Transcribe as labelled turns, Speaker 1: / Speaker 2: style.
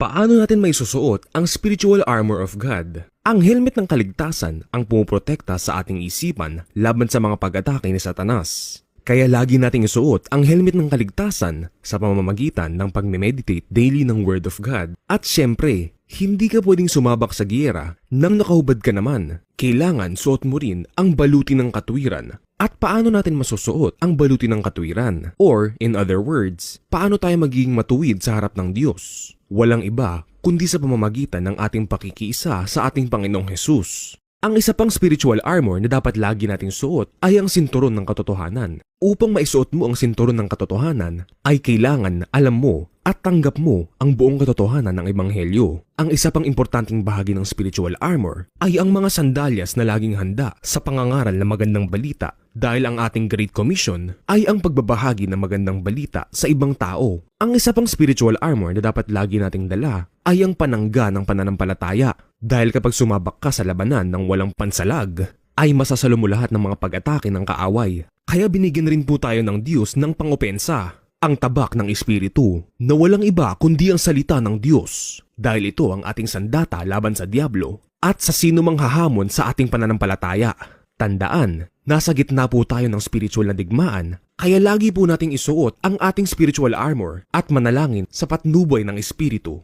Speaker 1: Paano natin maisusuot ang spiritual armor of God? Ang helmet ng kaligtasan ang pumoprotekta sa ating isipan laban sa mga pag-atake ni Satanas. Kaya lagi nating isuot ang helmet ng kaligtasan sa pamamagitan ng pagme-meditate daily ng Word of God. At syempre, hindi ka pwedeng sumabak sa giyera nang nakahubad ka naman. Kailangan suot mo rin ang baluti ng katuwiran. At paano natin masusuot ang baluti ng katuwiran? Or, in other words, paano tayo magiging matuwid sa harap ng Diyos? Walang iba kundi sa pamamagitan ng ating pakikiisa sa ating Panginoong Hesus. Ang isa pang spiritual armor na dapat lagi nating suot ay ang sinturon ng katotohanan. Upang maisuot mo ang sinturon ng katotohanan, ay kailangan alam mo at tanggap mo ang buong katotohanan ng Ebanghelyo. Ang isa pang importanteng bahagi ng spiritual armor ay ang mga sandalyas na laging handa sa pangangaral ng magandang balita dahil ang ating Great Commission ay ang pagbabahagi ng magandang balita sa ibang tao. Ang isa pang spiritual armor na dapat lagi nating dala ay ang panangga ng pananampalataya dahil kapag sumabak ka sa labanan ng walang pansalag, ay masasalo mo lahat ng mga pag-atake ng kaaway. Kaya binigyan rin po tayo ng Diyos ng pangopensa, ang tabak ng Espiritu, na walang iba kundi ang salita ng Diyos. Dahil ito ang ating sandata laban sa Diablo at sa sino mang hahamon sa ating pananampalataya. Tandaan, nasa gitna po tayo ng spiritual na digmaan, kaya lagi po nating isuot ang ating spiritual armor at manalangin sa patnubay ng Espiritu.